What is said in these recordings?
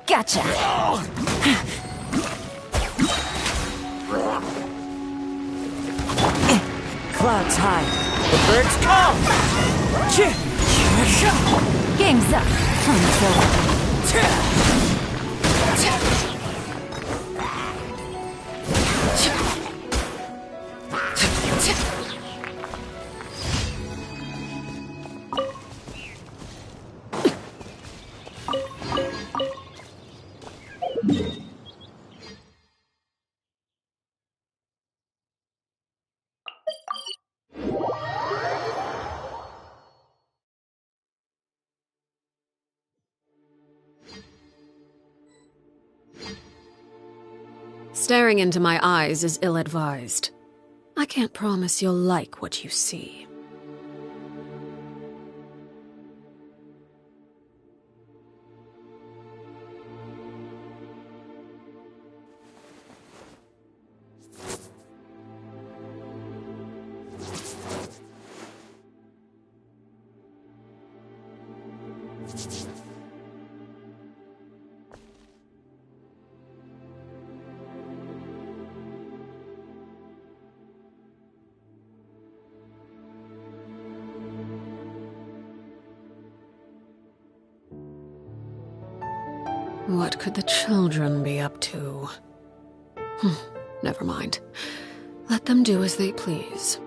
Gotcha! Clouds high. The birds call! Game's up. Staring into my eyes is ill-advised. I can't promise you'll like what you see. What could the children be up to? Never mind. Let them do as they please.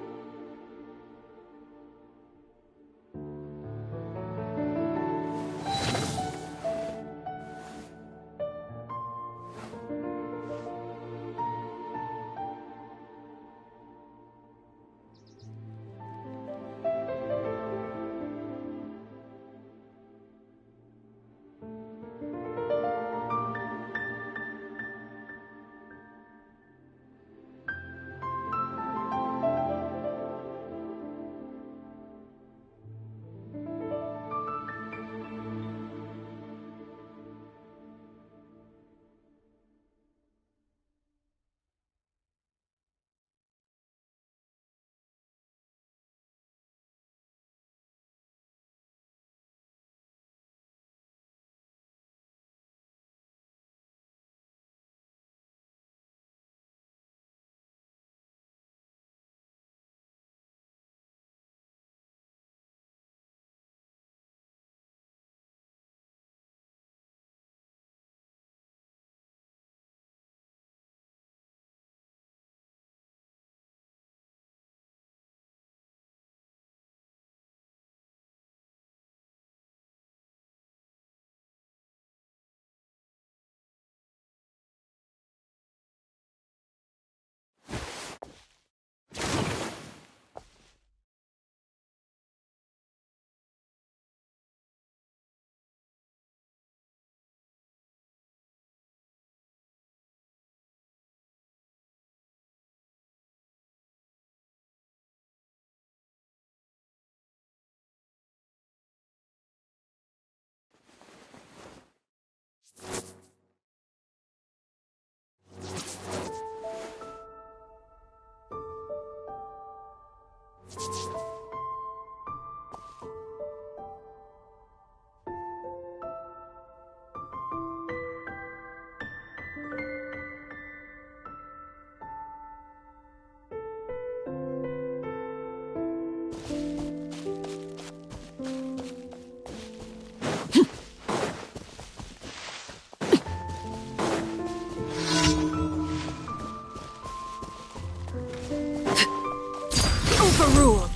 Overruled.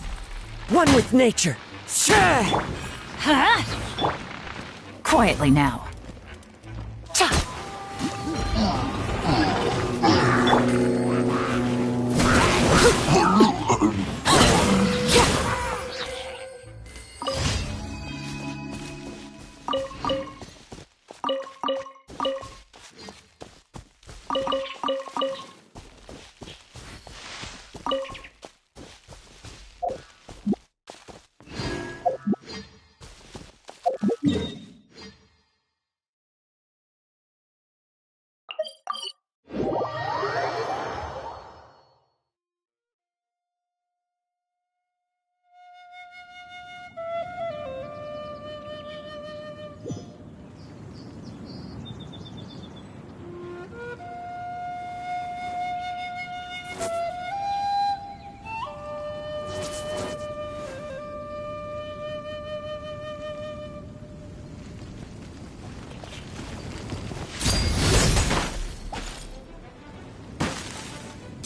One with nature. Huh? Quietly now.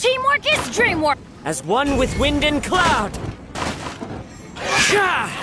Teamwork is dreamwork! As one with wind and cloud! Gah!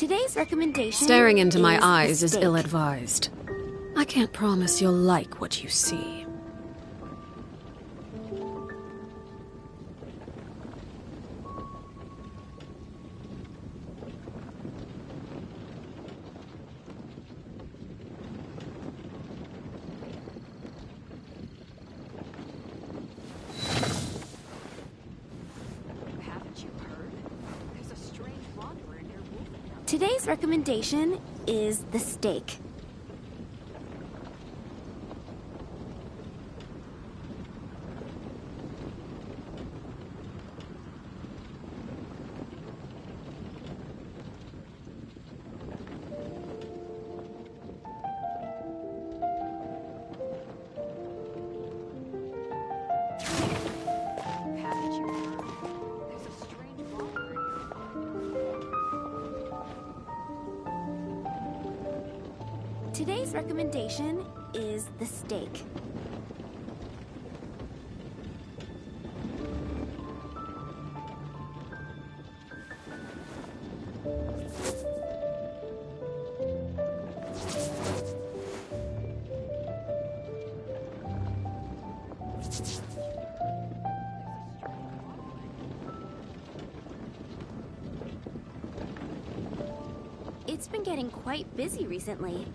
Today's recommendation. Staring into my is eyes is steak. ill-advised. I can't promise you'll like what you see. Today's recommendation is the steak. Today's recommendation is the steak. It's been getting quite busy recently.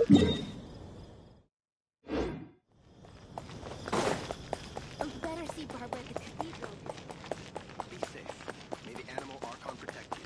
Oh, better see Barbara at the cathedral. Be safe. May the animal Archon protect you.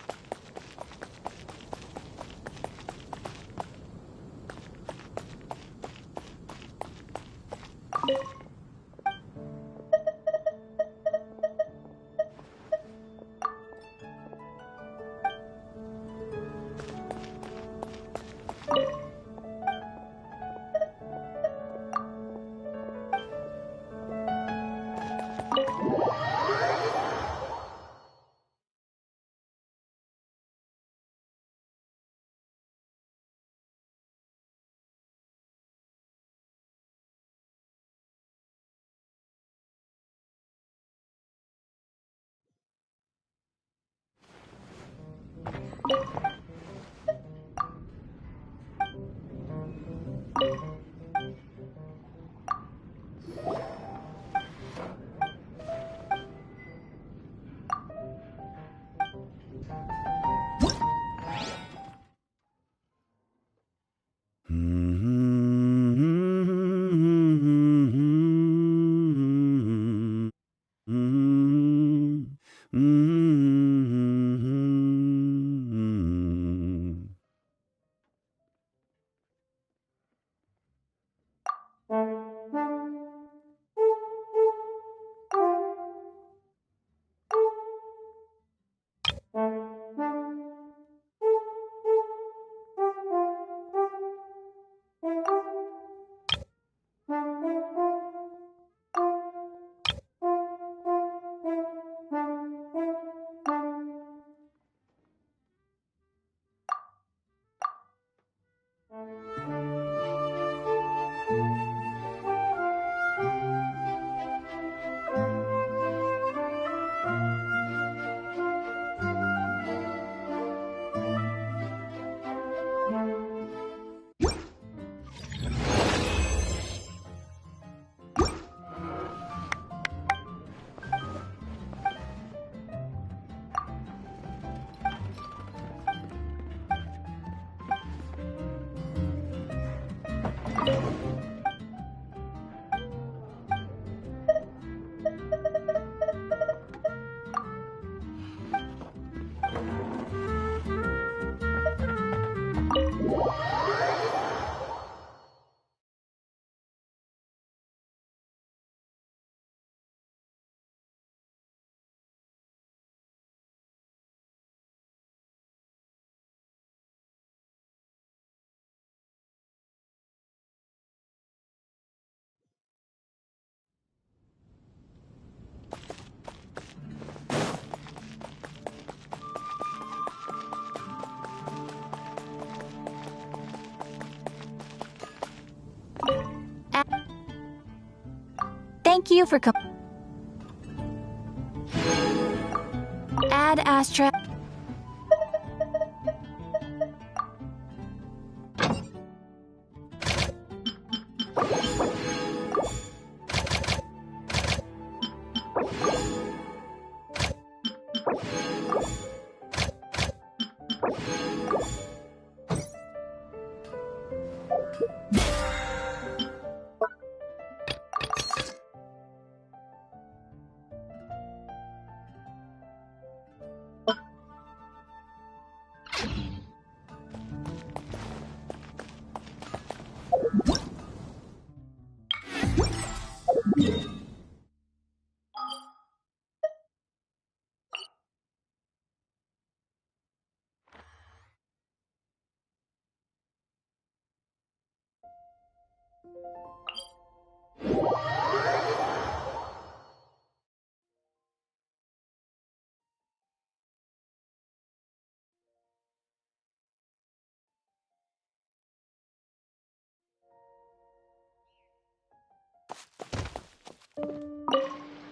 Thank you for Ad Astra.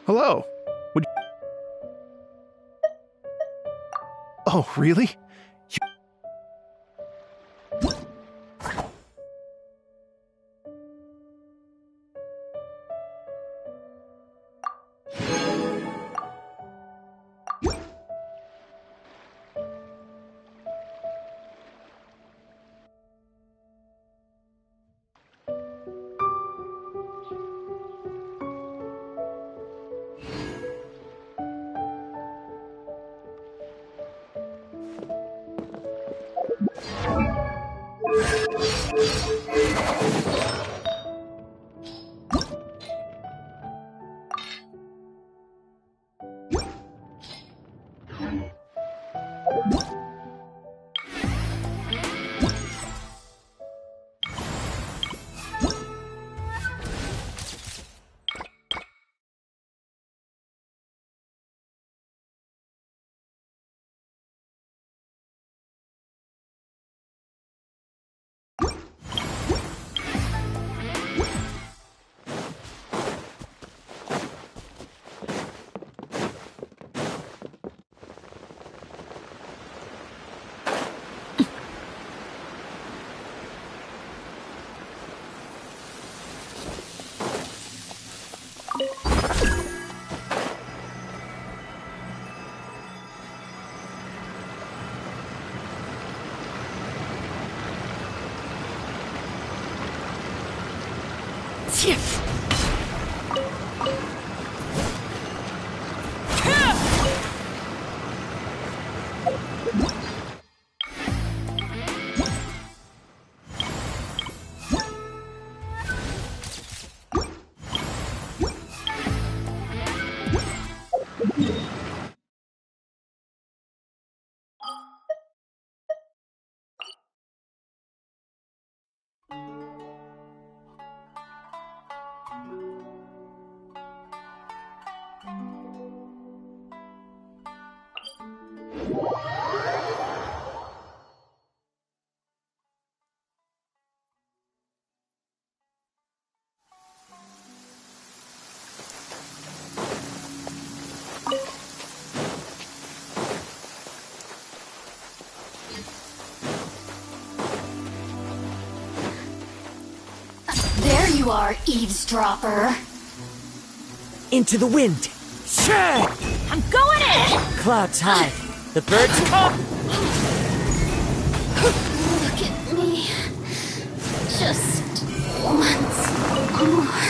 Hello. Would Oh, really? There you are, eavesdropper. Into the wind. Sure! I'm going in! Clouds high. The birds come. Look at me. Just once more.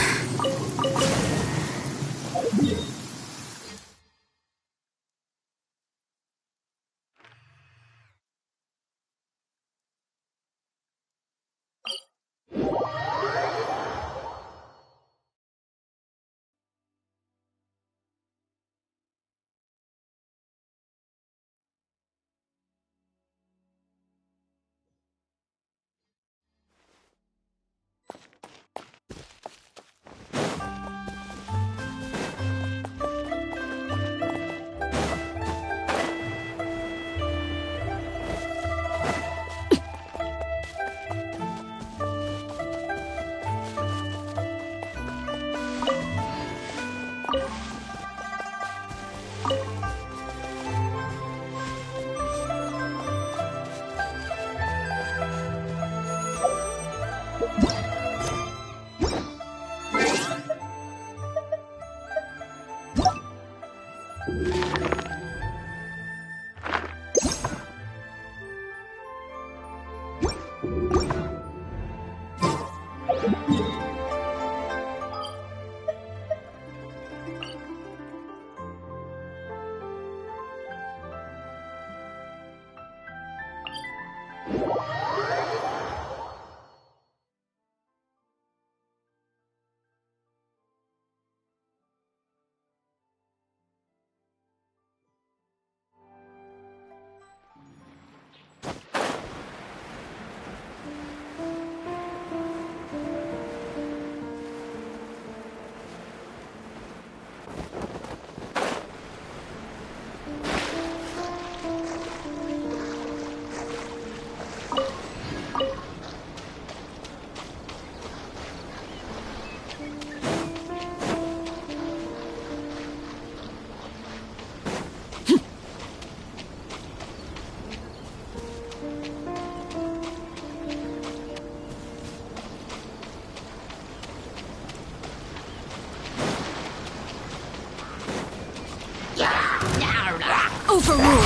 Overruled!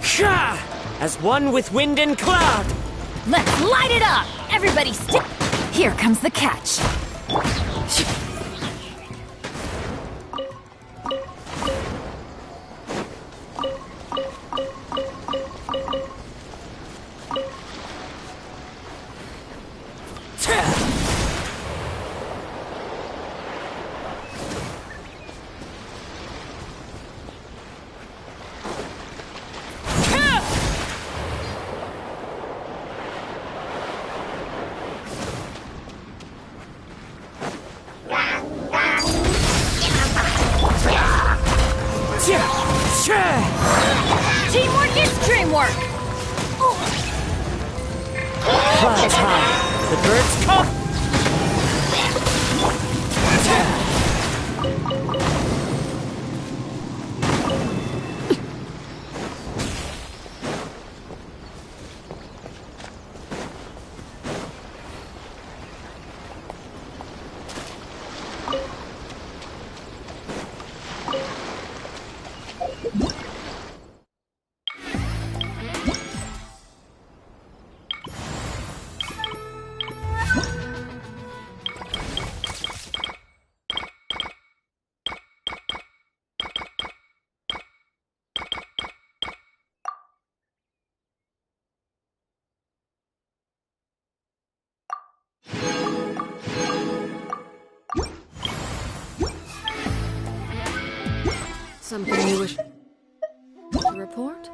Sha! As one with wind and cloud. Let's light it up! Everybody stick! Here comes the catch. Teamwork is dreamwork! Clouds high. The birds come. Something you wish to report?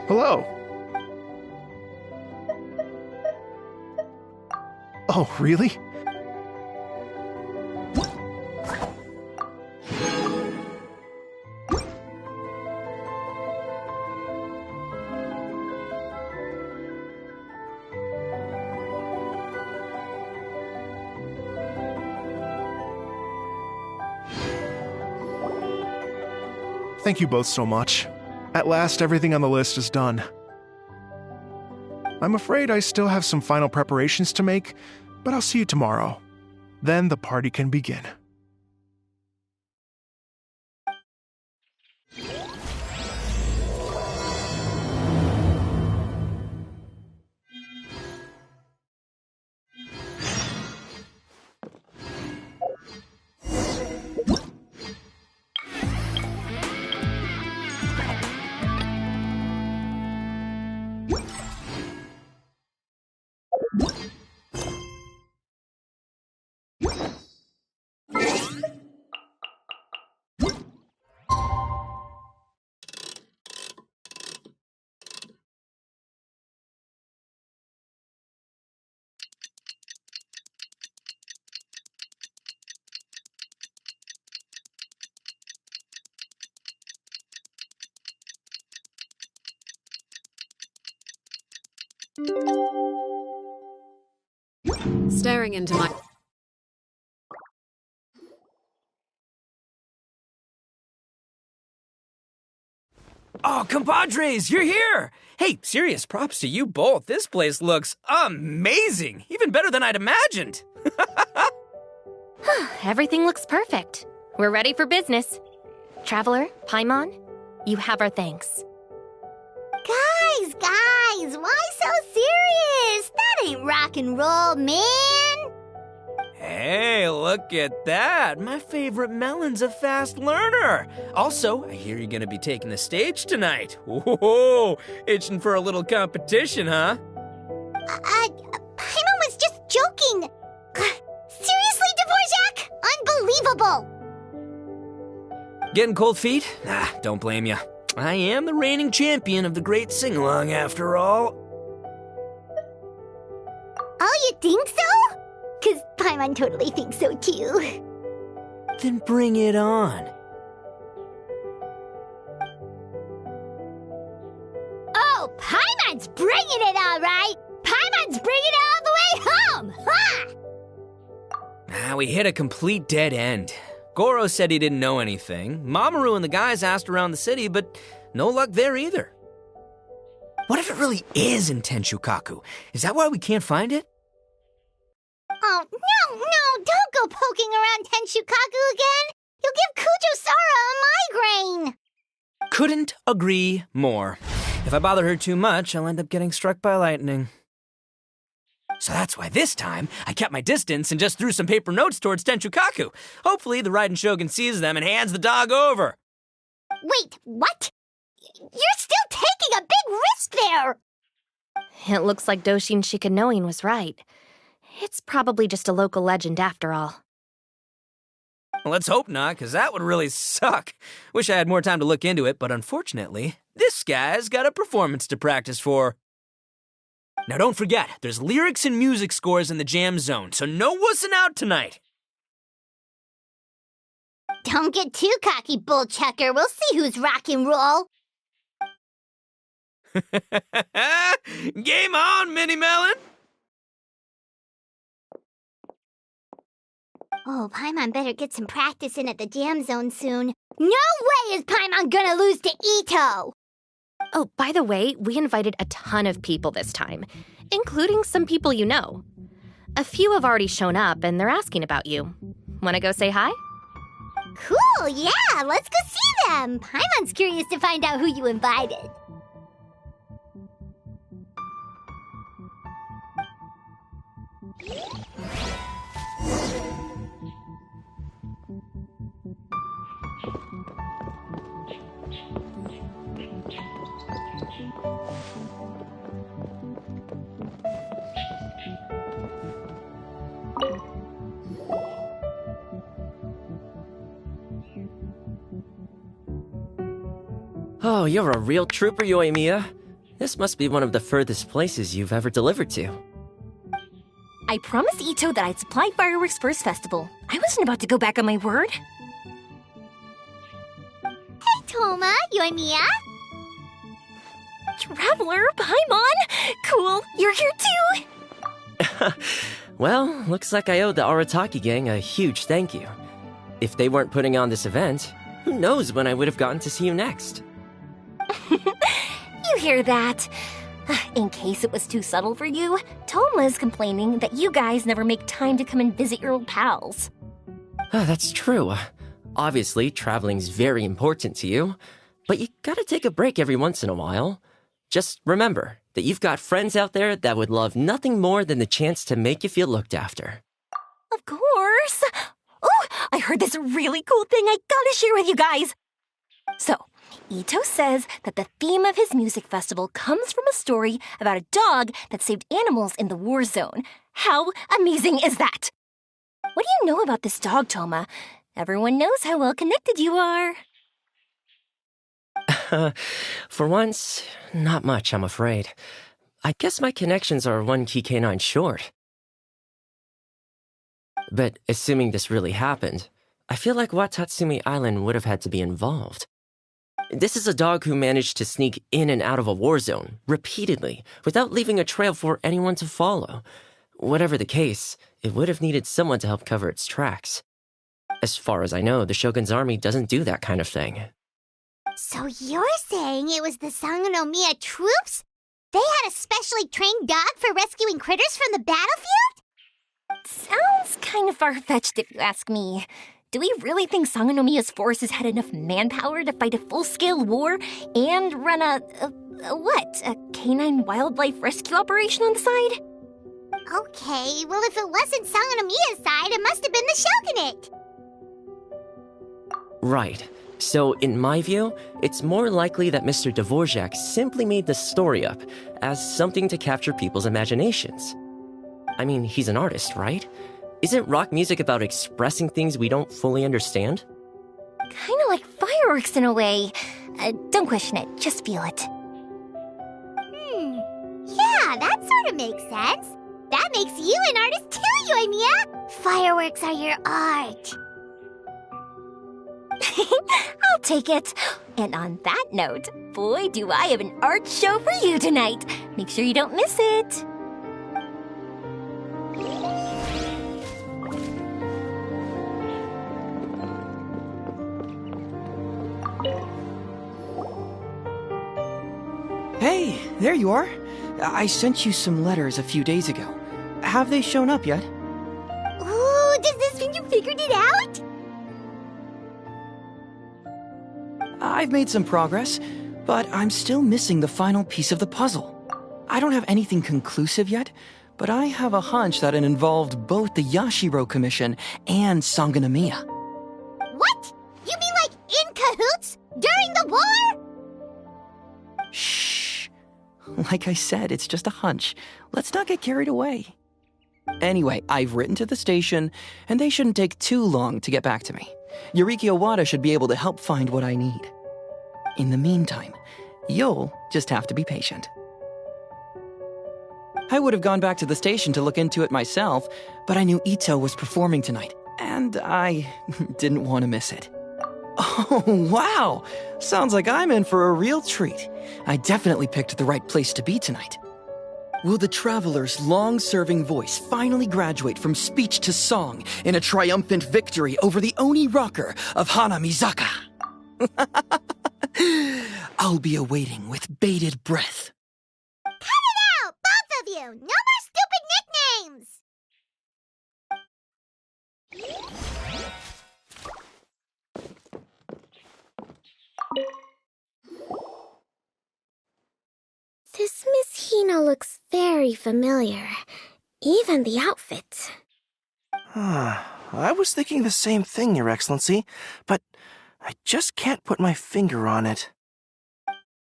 Hello. Oh, really? Thank you both so much. At last, everything on the list is done. I'm afraid I still have some final preparations to make, but I'll see you tomorrow. Then the party can begin. Staring into my... Oh, compadres, you're here! Hey, serious props to you both. This place looks amazing! Even better than I'd imagined! Everything looks perfect. We're ready for business. Traveler, Paimon, you have our thanks. Guys, why so serious? That ain't rock and roll, man. Hey, look at that! My favorite melon's a fast learner! Also, I hear you're gonna be taking the stage tonight. Whoa, itching for a little competition, huh? Paimon was just joking. Seriously, Dvorak? Unbelievable. Getting cold feet? Don't blame ya. I am the reigning champion of the great sing-along, after all. Oh, you think so? 'Cause Paimon totally thinks so, too. Then bring it on. Oh, Paimon's bringing it all right. Paimon's bringing it all the way home. Ha! We hit a complete dead end. Goro said he didn't know anything. Mamoru and the guys asked around the city, but no luck there either. What if it really is in Tenshukaku? Is that why we can't find it? Oh, no, don't go poking around Tenshukaku again. You'll give Kujo-Sara a migraine. Couldn't agree more. If I bother her too much, I'll end up getting struck by lightning. So that's why this time, I kept my distance and just threw some paper notes towards Tenshukaku. Hopefully the Raiden Shogun sees them and hands the dog over. Wait, what? You're still taking a big risk there. It looks like Doshin Shikanoin was right. It's probably just a local legend after all. Let's hope not, because that would really suck. Wish I had more time to look into it, but unfortunately, this guy's got a performance to practice for. Now don't forget, there's lyrics and music scores in the jam zone, so no wussing out tonight. Don't get too cocky, bullchucker. We'll see who's rock and roll. Game on, Mini Melon! Oh, Paimon better get some practice in at the jam zone soon. No way is Paimon gonna lose to Ito! Oh, by the way, we invited a ton of people this time, including some people you know. A few have already shown up, and they're asking about you. Wanna go say hi? Cool, yeah, let's go see them. Paimon's curious to find out who you invited. Oh, you're a real trooper, Yoimiya. This must be one of the furthest places you've ever delivered to. I promised Ito that I'd supply fireworks for his festival. I wasn't about to go back on my word. Hey, Toma, you're Mia? Traveler, Paimon! Cool, you're here too! Well, looks like I owe the Arataki gang a huge thank you. If they weren't putting on this event, who knows when I would have gotten to see you next. You hear that? In case it was too subtle for you, Toma's complaining that you guys never make time to come and visit your old pals. That's true. Obviously, traveling's very important to you, but you gotta take a break every once in a while. Just remember that you've got friends out there that would love nothing more than the chance to make you feel looked after. Of course! Oh, I heard this really cool thing I gotta share with you guys! So, Ito says that the theme of his music festival comes from a story about a dog that saved animals in the war zone. How amazing is that? What do you know about this dog, Toma? Everyone knows how well connected you are. For once, not much, I'm afraid. I guess my connections are one key canine short. But assuming this really happened, I feel like Watatsumi Island would have had to be involved. This is a dog who managed to sneak in and out of a war zone, repeatedly, without leaving a trail for anyone to follow. Whatever the case, it would have needed someone to help cover its tracks. As far as I know, the Shogun's army doesn't do that kind of thing. So you're saying it was the Sangonomiya troops? They had a specially trained dog for rescuing critters from the battlefield? Sounds kind of far-fetched if you ask me. Do we really think Sangonomiya's forces had enough manpower to fight a full-scale war and run a canine wildlife rescue operation on the side? Okay, well if it wasn't Sangonomiya's side, it must have been the Shogunate. Right. So, in my view, it's more likely that Mr. Dvorak simply made the story up as something to capture people's imaginations. I mean, he's an artist, right? Isn't rock music about expressing things we don't fully understand? Kinda like fireworks in a way. Don't question it, just feel it. Yeah, that sort of makes sense. That makes you an artist too, Yoimiya. Fireworks are your art. I'll take it. And on that note, boy, do I have an art show for you tonight. Make sure you don't miss it. Hey, there you are. I sent you some letters a few days ago. Have they shown up yet? Ooh, does this mean you figured it out? I've made some progress, but I'm still missing the final piece of the puzzle. I don't have anything conclusive yet, but I have a hunch that it involved both the Yashiro Commission and Sangonomiya. What? You mean like in cahoots? During the war? Shh. Like I said, it's just a hunch. Let's not get carried away. Anyway, I've written to the station, and they shouldn't take too long to get back to me. Yuriki Owada should be able to help find what I need. In the meantime, you'll just have to be patient. I would have gone back to the station to look into it myself, but I knew Ito was performing tonight, and I didn't want to miss it. Oh, wow! Sounds like I'm in for a real treat. I definitely picked the right place to be tonight. Will the traveler's long-serving voice finally graduate from speech to song in a triumphant victory over the Oni rocker of Hanamizaka? I'll be awaiting with bated breath. Cut it out, both of you! No more stupid nicknames! This Miss Hina looks very familiar. Even the outfit. I was thinking the same thing, Your Excellency, but I just can't put my finger on it.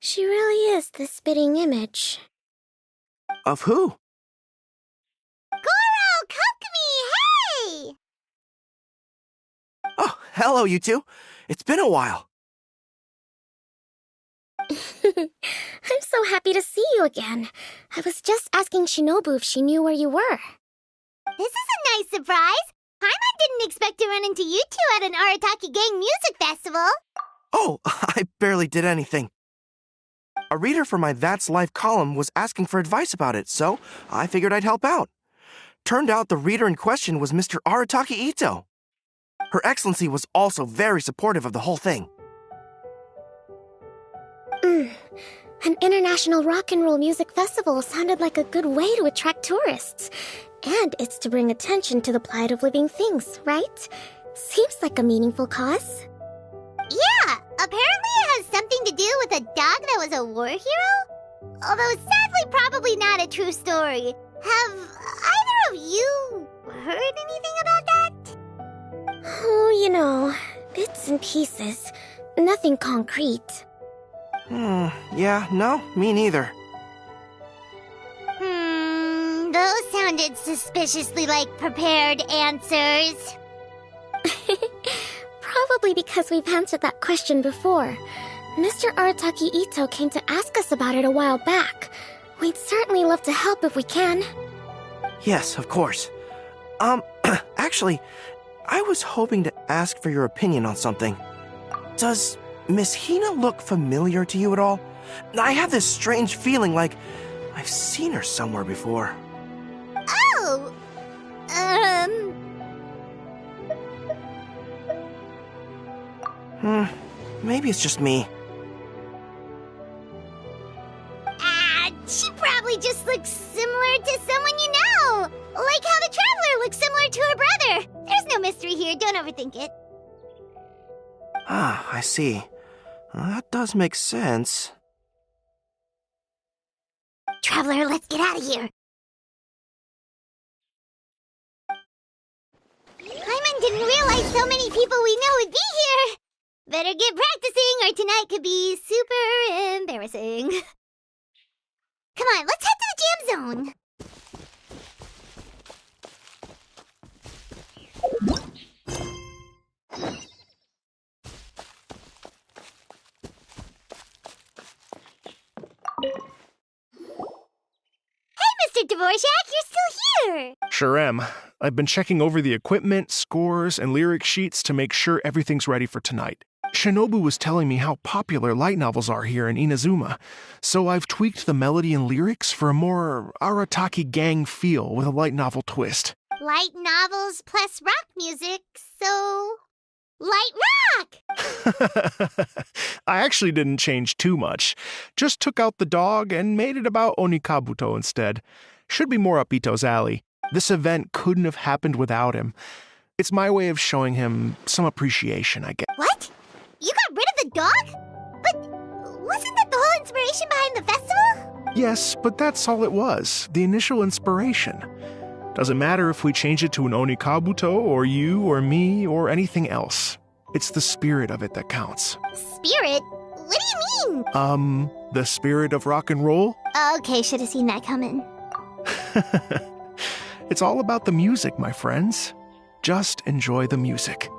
She really is the spitting image. Of who? Goro, Kokumi, hey! Oh, hello, you two. It's been a while. I'm so happy to see you again. I was just asking Shinobu if she knew where you were. This is a nice surprise. Paimon didn't expect to run into you two at an Arataki Gang music festival. Oh, I barely did anything. A reader for my That's Life column was asking for advice about it, so I figured I'd help out. Turned out the reader in question was Mr. Arataki Ito. Her Excellency was also very supportive of the whole thing. An international rock and roll music festival sounded like a good way to attract tourists. And it's to bring attention to the plight of living things, right? Seems like a meaningful cause. Yeah, apparently it has something to do with a dog that was a war hero? Although sadly probably not a true story. Have either of you heard anything about that? Oh, you know, bits and pieces. Nothing concrete. Yeah, no, me neither. Those sounded suspiciously like prepared answers. Probably because we've answered that question before. Mr. Arataki Ito came to ask us about it a while back. We'd certainly love to help if we can. Yes, of course. Actually, I was hoping to ask for your opinion on something. Does Miss Hina look familiar to you at all? I have this strange feeling like I've seen her somewhere before. Oh! Maybe it's just me. She probably just looks similar to someone you know. Like how the Traveler looks similar to her brother. There's no mystery here, don't overthink it. Ah, I see. That does make sense. Traveler, let's get out of here. Paimon didn't realize so many people we know would be here. Better get practicing or tonight could be super embarrassing. Come on, let's head to the jam zone. Hey, Mr. Dvorak, you're still here. Sure am. I've been checking over the equipment, scores, and lyric sheets to make sure everything's ready for tonight. Shinobu was telling me how popular light novels are here in Inazuma, so I've tweaked the melody and lyrics for a more Arataki Gang feel with a light novel twist. Light novels plus rock music, so... light rock! I actually didn't change too much. Just took out the dog and made it about Onikabuto instead. Should be more up Ito's alley. This event couldn't have happened without him. It's my way of showing him some appreciation, I guess. What? You got rid of the dog? But wasn't that the whole inspiration behind the festival? Yes, but that's all it was. The initial inspiration. Doesn't matter if we change it to an Onikabuto, or you, or me, or anything else. It's the spirit of it that counts. Spirit? What do you mean? The spirit of rock and roll? Okay, should have seen that coming. It's all about the music, my friends. Just enjoy the music.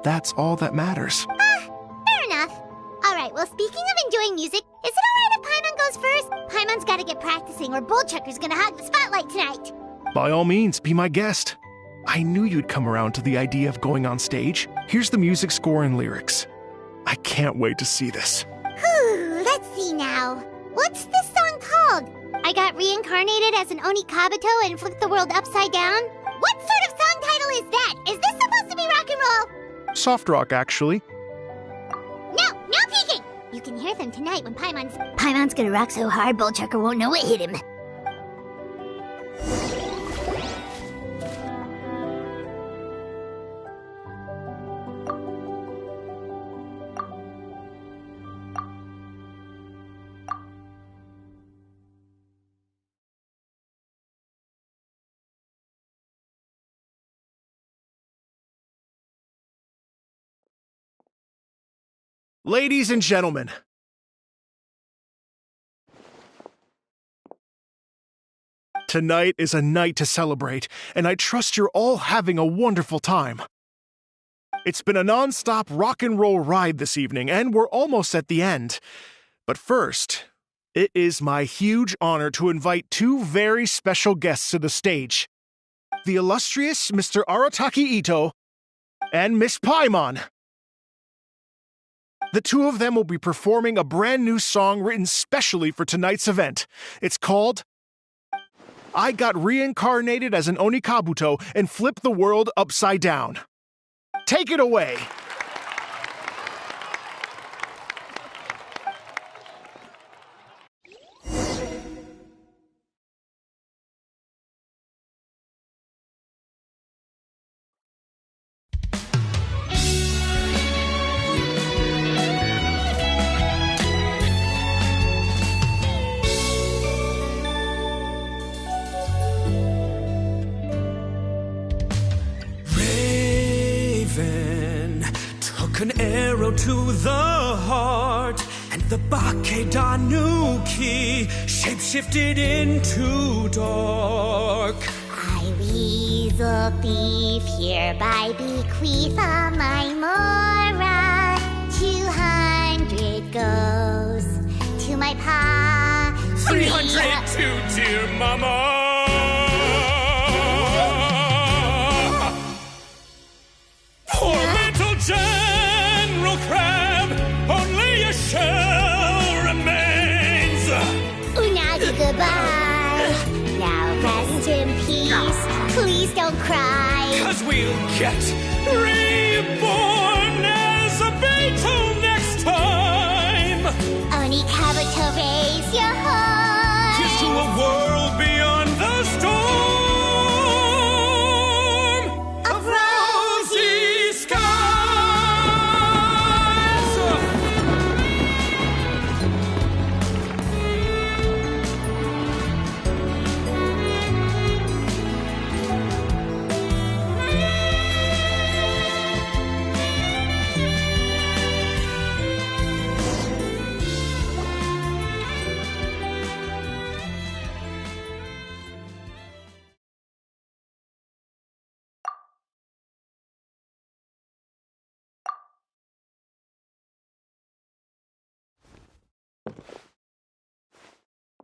That's all that matters. Fair enough. Alright, well, speaking of enjoying music, is it alright if Paimon goes first? Paimon's gotta get practicing, or Bullchucker's gonna hog the spotlight tonight. By all means, be my guest. I knew you'd come around to the idea of going on stage. Here's the music score and lyrics. I can't wait to see this. Whew, let's see now. What's this song called? I got reincarnated as an Onikabuto and flipped the world upside down? What sort of song title is that? Is this supposed to be rock and roll? Soft rock, actually. No peeking! You can hear them tonight when Paimon's gonna rock so hard, Bullchucker won't know what hit him. Ladies and gentlemen, tonight is a night to celebrate, and I trust you're all having a wonderful time. It's been a non-stop rock and roll ride this evening, and we're almost at the end. But first, it is my huge honor to invite two very special guests to the stage. The illustrious Mr. Arataki Ito and Miss Paimon. The two of them will be performing a brand new song written specially for tonight's event. It's called I Got Reincarnated as an Onikabuto and Flipped the World Upside Down. Take it away! An arrow to the heart, and the Bakedanuki shapeshifted into dark. I, weasel thief, hereby bequeath all my mora. 200 goes to my pa. 300 to dear mama. Poor little General Crab, only a shell remains. Unagi, goodbye. Now rest in peace. Please don't cry. 'Cause we'll get reborn as a beetle next time. Onikabuto, raise your horn. Here's to a world beyond the storm of rosy skies.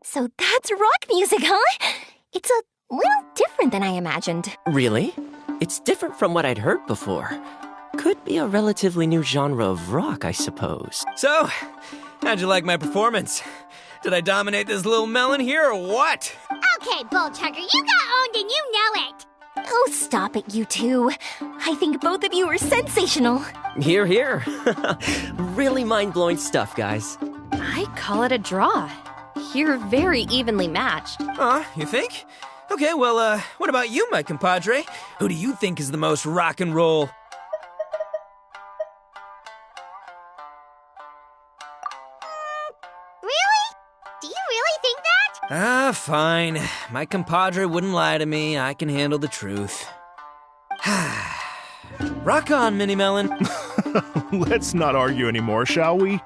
So that's rock music, huh? It's a little different than I imagined. Really? It's different from what I'd heard before. Could be a relatively new genre of rock, I suppose. So, how'd you like my performance? Did I dominate this little melon here or what? Okay, Bullchugger, you got owned and you know it. Oh, stop it, you two. I think both of you are sensational. Hear, hear. Really mind-blowing stuff, guys. I call it a draw. You're very evenly matched. You think? Okay, well, what about you, my compadre? Who do you think is the most rock and roll? Really? Do you really think that? Fine. My compadre wouldn't lie to me. I can handle the truth. Rock on, Mini Melon. Let's not argue anymore, shall we?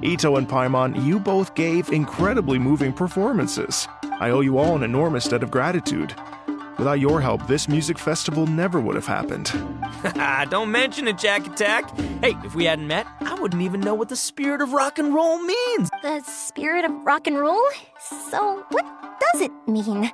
Ito and Paimon, you both gave incredibly moving performances. I owe you all an enormous debt of gratitude. Without your help, this music festival never would have happened. Don't mention it, Jack Attack. Hey, if we hadn't met, I wouldn't even know what the spirit of rock and roll means. The spirit of rock and roll? So what does it mean?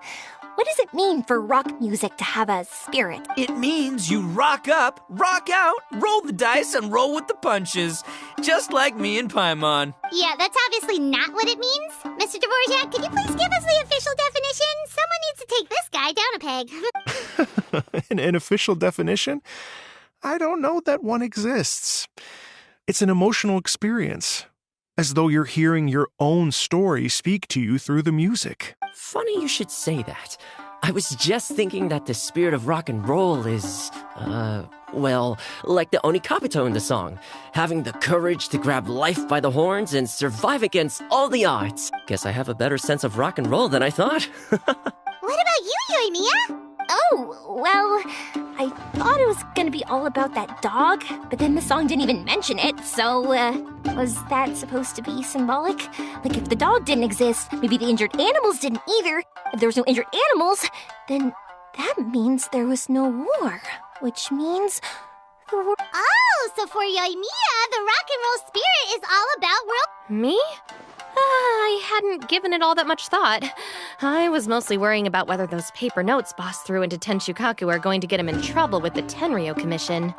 What does it mean for rock music to have a spirit? It means you rock up, rock out, roll the dice, and roll with the punches. Just like me and Paimon. Yeah, that's obviously not what it means. Mr. Dvorak, could you please give us the official definition? Someone needs to take this guy down a peg. An official definition? I don't know that one exists. It's an emotional experience, as though you're hearing your own story speak to you through the music. Funny you should say that. I was just thinking that the spirit of rock and roll is, well, like the Onikabuto in the song. Having the courage to grab life by the horns and survive against all the odds. Guess I have a better sense of rock and roll than I thought. What about you, Yoimiya? Oh, well, I thought it was gonna be all about that dog, but then the song didn't even mention it, so, was that supposed to be symbolic? Like, if the dog didn't exist, maybe the injured animals didn't either. If there was no injured animals, then that means there was no war, which means Oh, so for Yoimiya, the rock and roll spirit is all about world... Me? I hadn't given it all that much thought. I was mostly worrying about whether those paper notes Boss threw into Denshikiki are going to get him in trouble with the Tenryo Commission.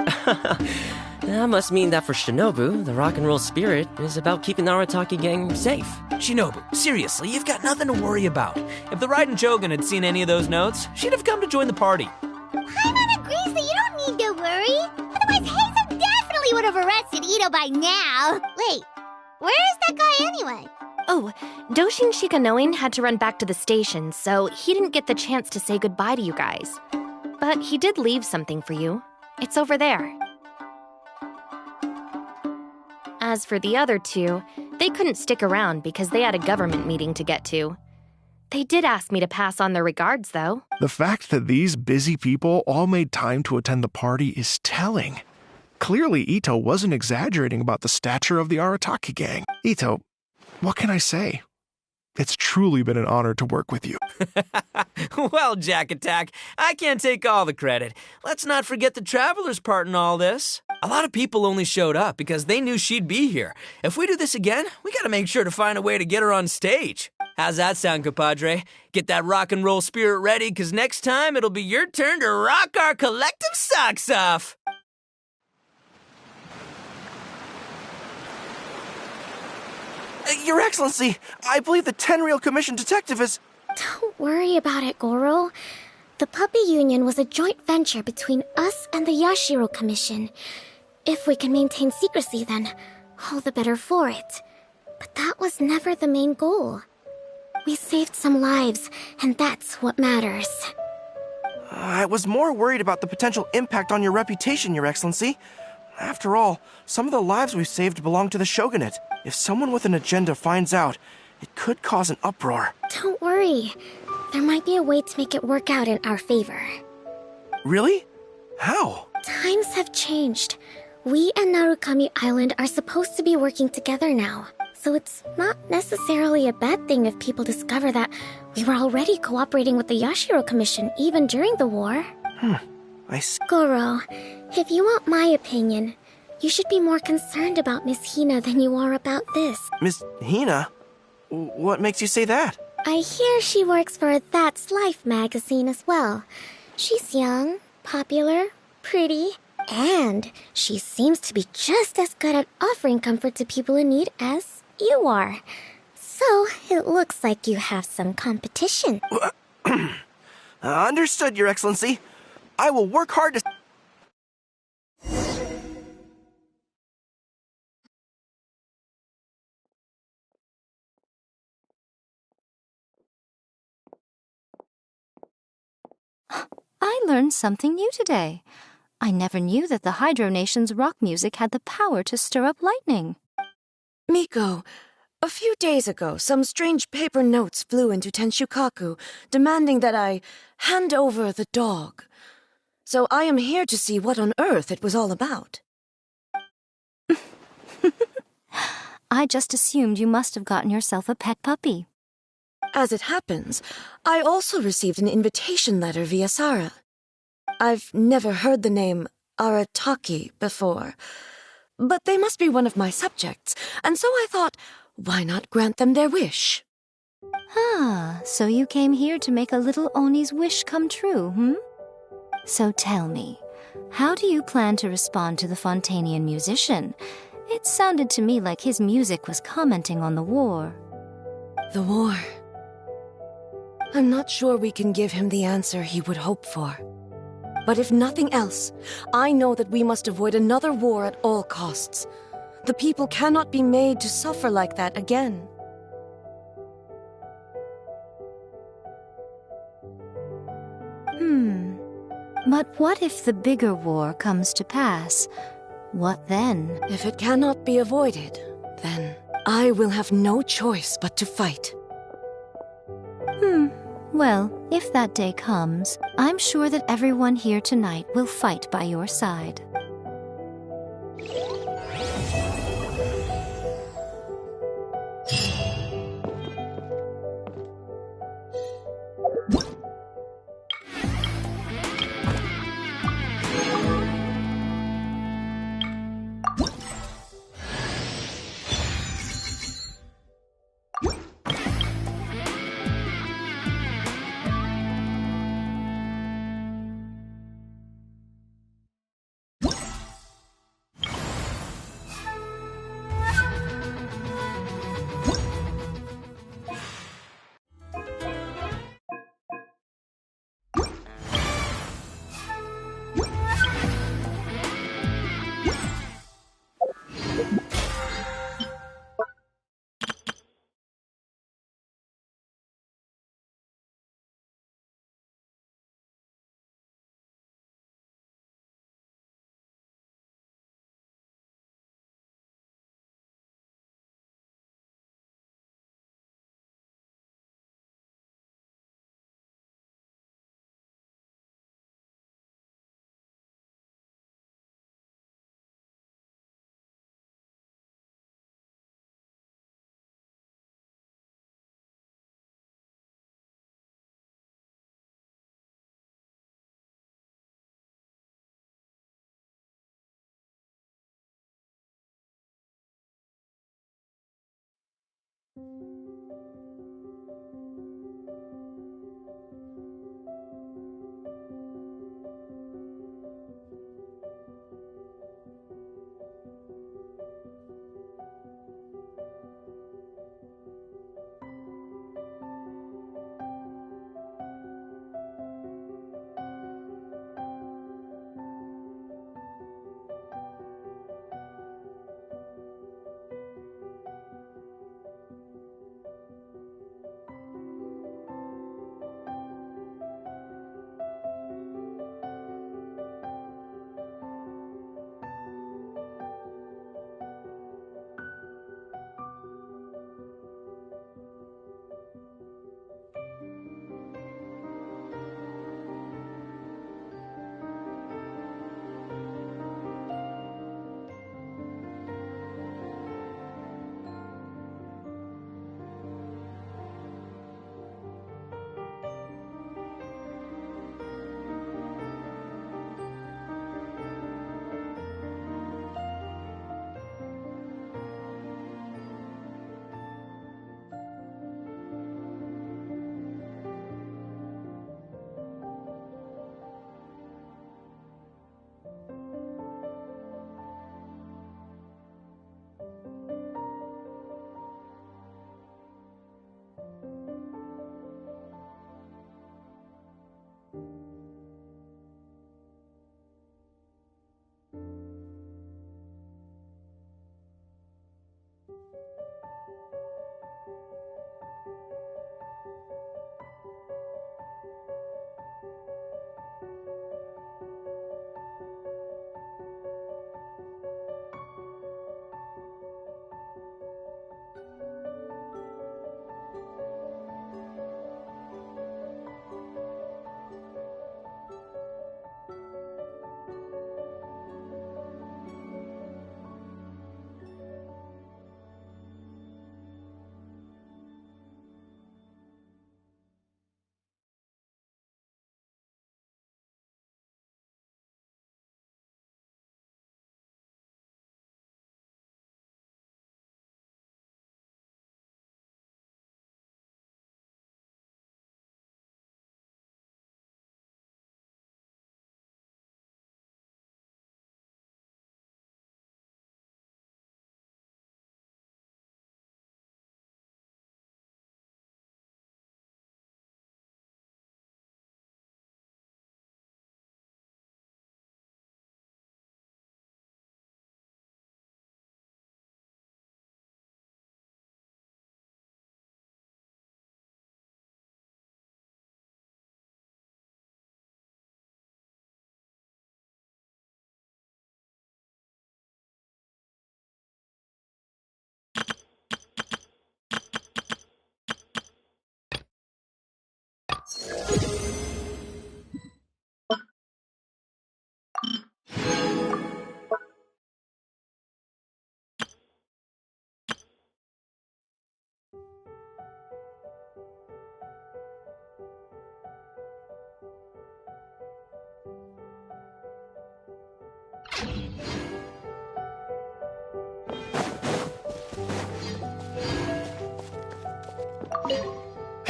That must mean that for Shinobu, the rock and roll spirit is about keeping the Arataki gang safe. Shinobu, seriously, you've got nothing to worry about. If the Raiden Shogun had seen any of those notes, she'd have come to join the party. Paimon agrees that you don't need to worry. Otherwise, Heizo definitely would have arrested Ito by now. Wait, where is that guy anyway? Oh, Doshin Shikanoin had to run back to the station, so he didn't get the chance to say goodbye to you guys. But he did leave something for you. It's over there. As for the other two, they couldn't stick around because they had a government meeting to get to. They did ask me to pass on their regards, though. The fact that these busy people all made time to attend the party is telling. Clearly, Ito wasn't exaggerating about the stature of the Arataki gang. Ito, what can I say? It's truly been an honor to work with you. Well, Jack Attack, I can't take all the credit. Let's not forget the Traveler's part in all this. A lot of people only showed up because they knew she'd be here. If we do this again, we gotta make sure to find a way to get her on stage. How's that sound, compadre? Get that rock and roll spirit ready, because next time it'll be your turn to rock our collective socks off. Your Excellency, I believe the Tenryo Commission detective is... Don't worry about it, Goro. The Puppy Union was a joint venture between us and the Yashiro Commission. If we can maintain secrecy, then all the better for it. But that was never the main goal. We saved some lives, and that's what matters. I was more worried about the potential impact on your reputation, Your Excellency. After all, some of the lives we've saved belong to the Shogunate. If someone with an agenda finds out, it could cause an uproar. Don't worry. There might be a way to make it work out in our favor. Really? How? Times have changed. We and Narukami Island are supposed to be working together now. So it's not necessarily a bad thing if people discover that we were already cooperating with the Yashiro Commission even during the war. I see. Goro, if you want my opinion, you should be more concerned about Miss Hina than you are about this. Miss Hina? What makes you say that? I hear she works for That's Life magazine as well. She's young, popular, pretty, and she seems to be just as good at offering comfort to people in need as you are. So it looks like you have some competition. Understood, Your Excellency. I will work hard to... I learned something new today. I never knew that the Hydro Nation's rock music had the power to stir up lightning. Miko, a few days ago, some strange paper notes flew into Denshikiki, demanding that I hand over the dog. So I am here to see what on earth it was all about. I just assumed you must have gotten yourself a pet puppy. As it happens, I also received an invitation letter via Sara. I've never heard the name Arataki before, but they must be one of my subjects, and so I thought, why not grant them their wish? Ah, so you came here to make a little Oni's wish come true, So tell me, how do you plan to respond to the Fontanian musician? It sounded to me like his music was commenting on the war. The war. I'm not sure we can give him the answer he would hope for. But if nothing else, I know that we must avoid another war at all costs. The people cannot be made to suffer like that again. But what if the bigger war comes to pass? What then? If it cannot be avoided, then I will have no choice but to fight. Well, if that day comes, I'm sure that everyone here tonight will fight by your side.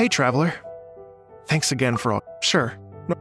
Hey, Traveler. Thanks again for all. Sure. No-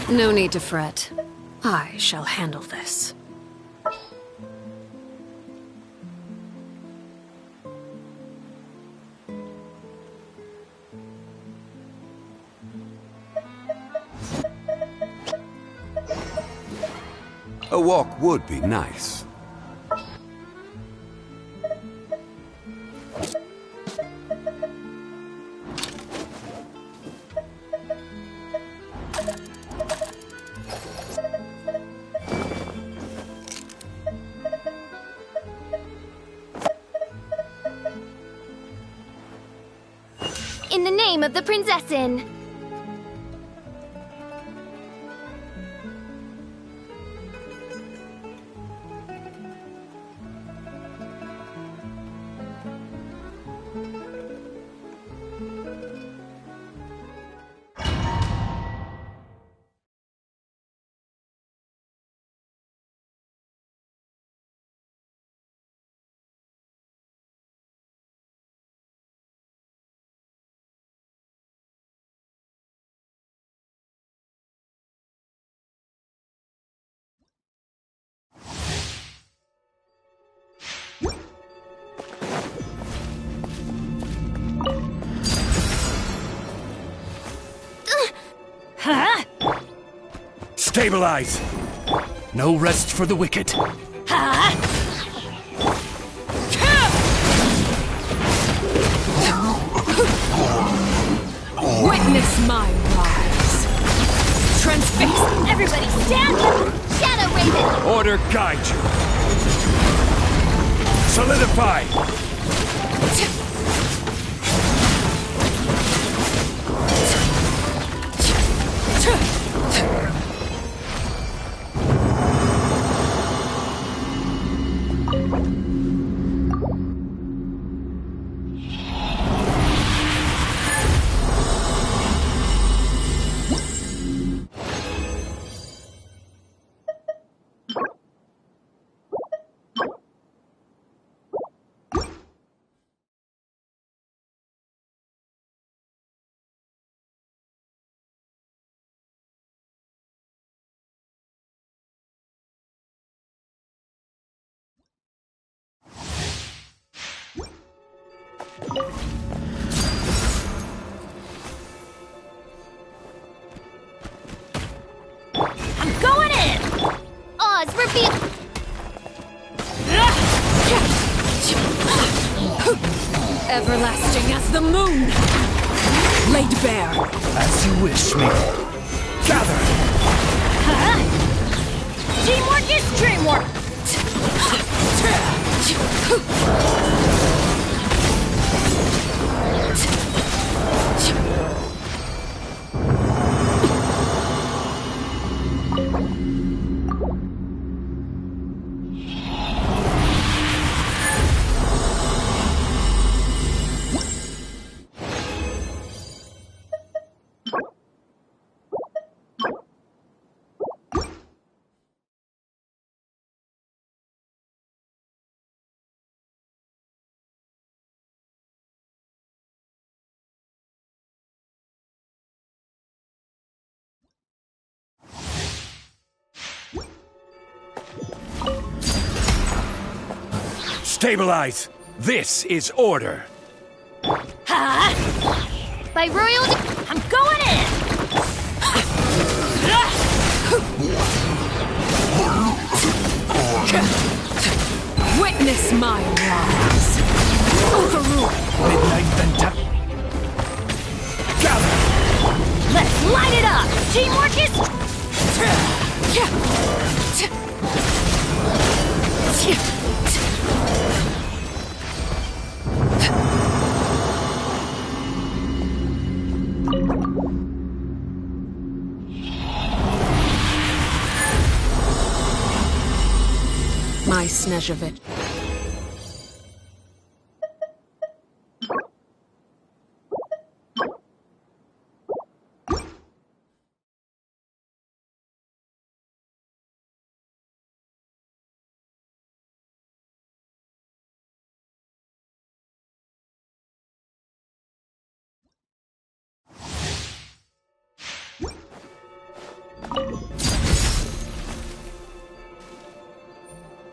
No need to fret. I shall handle this. A walk would be nice. In the name of the Prinzessin! Stabilize! No rest for the wicked. Witness my rise. Transfix. Everybody stand! Shadow Raven! Order guide you. Solidify! I'm going in! Oz, reveal... Everlasting as the moon. Laid bare. As you wish me. Gather! Teamwork is dreamwork! Stabilize! This is order! By royal... I'm going in! Witness my rise. Overrule. Midnight Venta. Gather! Let's light it up! Teamwork is... My Snezhevich.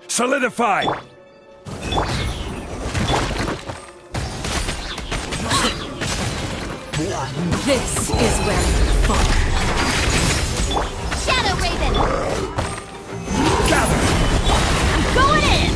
Solidify! This is where you fall. Shadow Raven! Gather! I'm going in!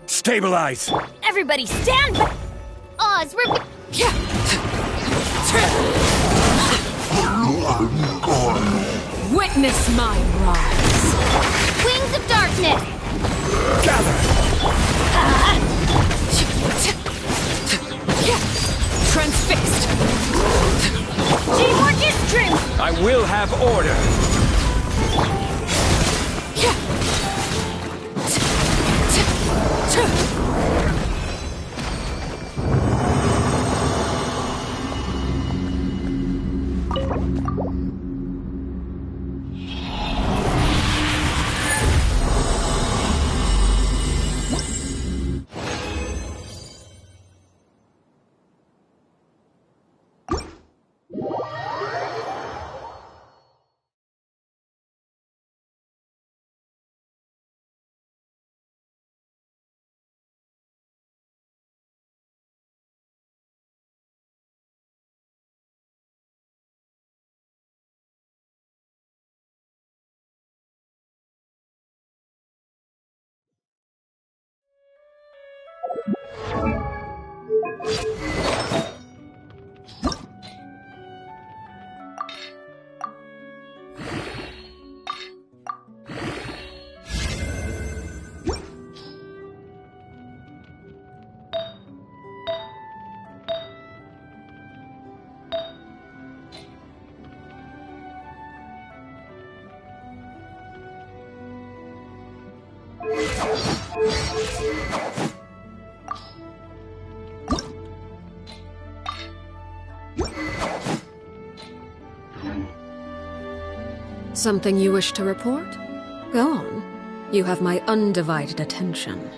Stabilize! Everybody stand back! Oz, Witness my rise. Wings of Darkness! Gather! Transfixed. Teamwork is strength! I will have order. Something you wish to report? Go on. You have my undivided attention.